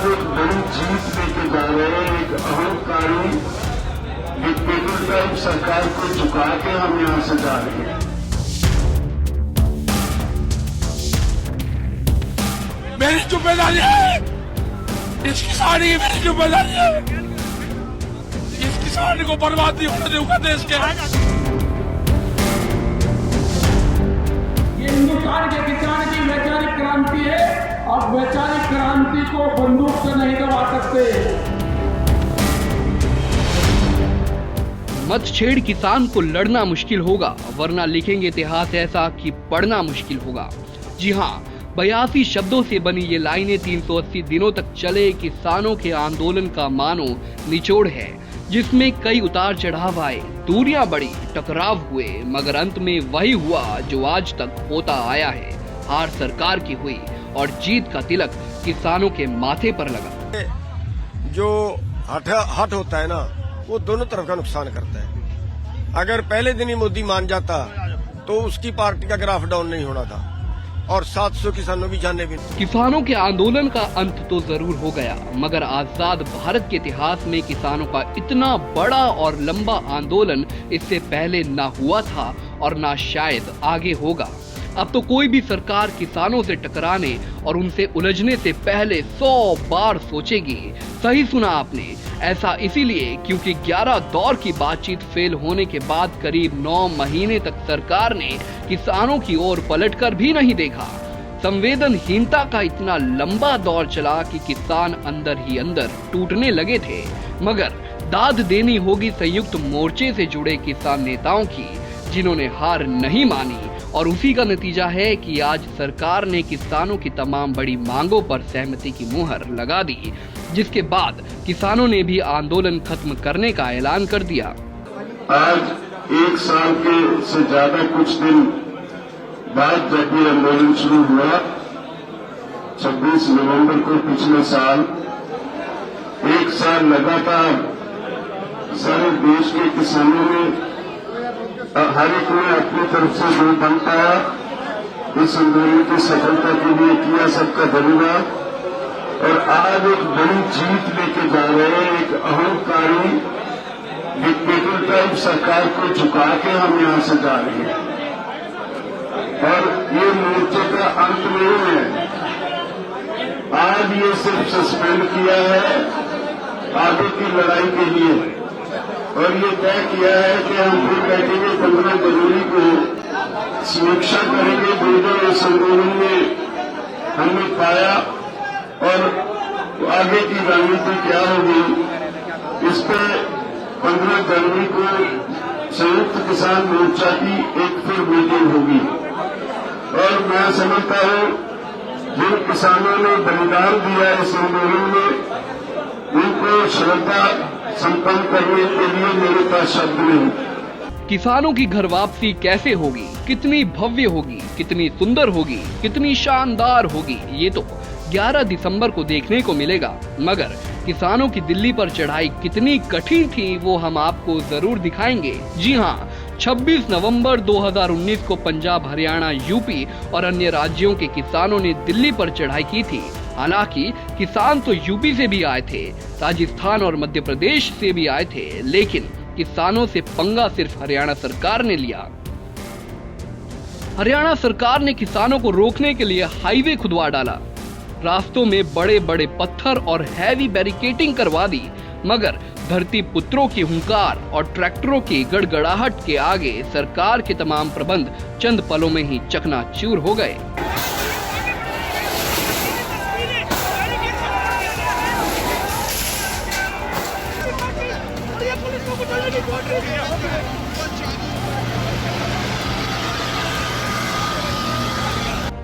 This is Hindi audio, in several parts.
एक बड़ी जीत लेके जा रहे हैं। एक अहंकारी डिक्टेटर टाइप सरकार को झुका के हम यहां से जा रहे हैं। मेरी जिम्मेदारी है, इस किसानी की मेरी जिम्मेदारी है। इस किसान को बर्बाद नहीं होने दूंगा देश के। ये हिंदुस्तान के किसान की वैचारिक क्रांति है और वैचारिक क्रांति को बंदूक से नहीं दबा सकते। मत छेड़ किसान को लड़ना मुश्किल होगा, वरना लिखेंगे इतिहास ऐसा कि पढ़ना मुश्किल होगा। जी हाँ, 82 शब्दों से बनी ये लाइनें 380 दिनों तक चले किसानों के आंदोलन का मानो निचोड़ है, जिसमें कई उतार चढ़ाव आए, दूरियां बढ़ी, टकराव हुए, मगर अंत में वही हुआ जो आज तक होता आया है। हार सरकार की हुई और जीत का तिलक किसानों के माथे पर लगा। जो हट होता है ना, वो दोनों तरफ का नुकसान करता है। अगर पहले दिन ही मोदी मान जाता तो उसकी पार्टी का ग्राफ डाउन नहीं होना था और 700 किसानों की जानें भी। किसानों के आंदोलन का अंत तो जरूर हो गया, मगर आजाद भारत के इतिहास में किसानों का इतना बड़ा और लंबा आंदोलन इससे पहले ना हुआ था और ना शायद आगे होगा। अब तो कोई भी सरकार किसानों से टकराने और उनसे उलझने से पहले 100 बार सोचेगी। सही सुना आपने, ऐसा इसीलिए क्योंकि 11 दौर की बातचीत फेल होने के बाद करीब 9 महीने तक सरकार ने किसानों की ओर पलटकर भी नहीं देखा। संवेदनहीनता का इतना लंबा दौर चला कि किसान अंदर ही अंदर टूटने लगे थे, मगर दाद देनी होगी संयुक्त मोर्चे से जुड़े किसान नेताओं की, जिन्होंने हार नहीं मानी। और उसी का नतीजा है कि आज सरकार ने किसानों की तमाम बड़ी मांगों पर सहमति की मुहर लगा दी, जिसके बाद किसानों ने भी आंदोलन खत्म करने का ऐलान कर दिया। आज 1 साल के से ज्यादा कुछ दिन बाद जब ये आंदोलन शुरू हुआ, 26 नवंबर को पिछले साल, 1 साल लगातार सारे देश के किसानों ने हर एक ने अपनी तरफ से जो बन पाया इस आंदोलन की सफलता के लिए किया, सबका धन्यवाद। और आज एक बड़ी जीत लेके जा रहे हैं। एक अहंकारी डिक्टेटर टाइप सरकार को झुका के हम यहां से जा रहे हैं और ये मोर्चे का अंत नहीं है। आज ये सिर्फ सस्पेंड किया है आगे की लड़ाई के लिए, और ये तय किया है कि हम फिर बैठेंगे 15 जनवरी को, समीक्षा करेंगे जो इस आंदोलन में हमने पाया और आगे की रणनीति क्या होगी। इस पे 15 जनवरी को संयुक्त किसान मोर्चा की एक फिर मीटिंग होगी और मैं समझता हूं जिन किसानों ने बलिदान दिया इस आंदोलन में, उनको श्रद्धा संपन्न करने के लिए मेरे पास शब्द नहीं। किसानों की घर वापसी कैसे होगी, कितनी भव्य होगी, कितनी सुंदर होगी, कितनी शानदार होगी, ये तो 11 दिसंबर को देखने को मिलेगा। मगर किसानों की दिल्ली पर चढ़ाई कितनी कठिन थी वो हम आपको जरूर दिखाएंगे। जी हाँ, 26 नवंबर 2019 को पंजाब, हरियाणा, यूपी और अन्य राज्यों के किसानों ने दिल्ली पर चढ़ाई की थी। हालांकि किसान तो यूपी से भी आए थे, राजस्थान और मध्य प्रदेश से भी आए थे, लेकिन किसानों से पंगा सिर्फ हरियाणा सरकार ने लिया। हरियाणा सरकार ने किसानों को रोकने के लिए हाईवे खुदवा डाला, रास्तों में बड़े बड़े पत्थर और हैवी बैरिकेडिंग करवा दी, मगर धरती पुत्रों की हुंकार और ट्रैक्टरों की गड़गड़ाहट के आगे सरकार के तमाम प्रबंध चंद पलों में ही चकनाचूर हो गए।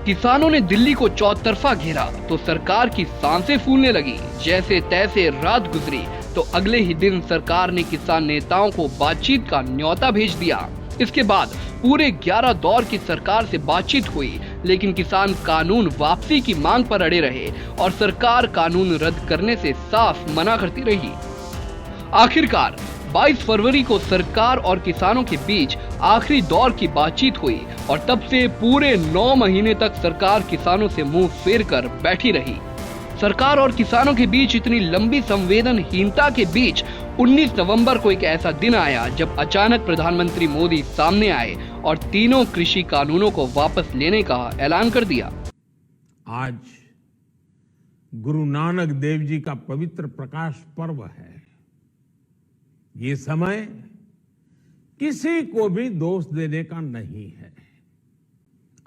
किसानों ने दिल्ली को चौतरफा घेरा तो सरकार की सांसें फूलने लगी। जैसे तैसे रात गुजरी तो अगले ही दिन सरकार ने किसान नेताओं को बातचीत का न्योता भेज दिया। इसके बाद पूरे 11 दौर की सरकार से बातचीत हुई, लेकिन किसान कानून वापसी की मांग पर अड़े रहे और सरकार कानून रद्द करने से साफ मना करती रही। आखिरकार 22 फरवरी को सरकार और किसानों के बीच आखिरी दौर की बातचीत हुई और तब से पूरे 9 महीने तक सरकार किसानों से मुंह फेर कर बैठी रही। सरकार और किसानों के बीच इतनी लंबी संवेदनहीनता के बीच 19 नवंबर को एक ऐसा दिन आया जब अचानक प्रधानमंत्री मोदी सामने आए और तीनों कृषि कानूनों को वापस लेने का ऐलान कर दिया। आज गुरु नानक देव जी का पवित्र प्रकाश पर्व है। ये समय किसी को भी दोष देने का नहीं है।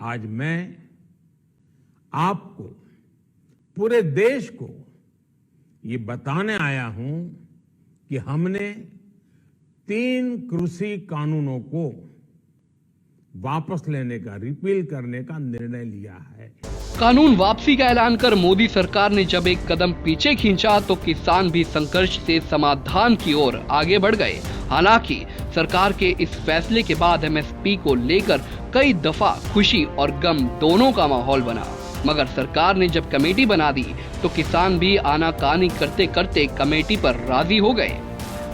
आज मैं आपको, पूरे देश को ये बताने आया हूं कि हमने 3 कृषि कानूनों को वापस लेने का, रिपील करने का निर्णय लिया है। कानून वापसी का ऐलान कर मोदी सरकार ने जब एक कदम पीछे खींचा तो किसान भी संघर्ष से समाधान की ओर आगे बढ़ गए। हालांकि सरकार के इस फैसले के बाद एमएसपी को लेकर कई दफा खुशी और गम दोनों का माहौल बना, मगर सरकार ने जब कमेटी बना दी तो किसान भी आनाकानी करते करते कमेटी पर राजी हो गए।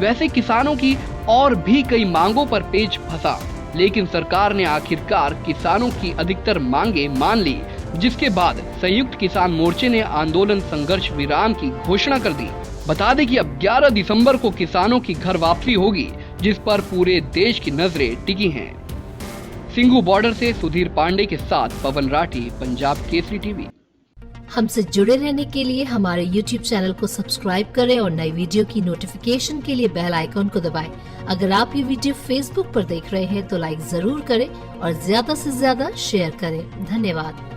वैसे किसानों की और भी कई मांगों पर पेच फंसा, लेकिन सरकार ने आखिरकार किसानों की अधिकतर मांगे मान ली, जिसके बाद संयुक्त किसान मोर्चे ने आंदोलन संघर्ष विराम की घोषणा कर दी। बता दें कि अब 11 दिसंबर को किसानों की घर वापसी होगी, जिस पर पूरे देश की नजरें टिकी हैं। सिंघू बॉर्डर से सुधीर पांडे के साथ पवन राठी, पंजाब केसरी टीवी। हमसे जुड़े रहने के लिए हमारे YouTube चैनल को सब्सक्राइब करें और नई वीडियो की नोटिफिकेशन के लिए बेल आइकॉन को दबाएं। अगर आप ये वीडियो Facebook पर देख रहे हैं तो लाइक जरूर करें और ज्यादा से ज्यादा शेयर करें। धन्यवाद।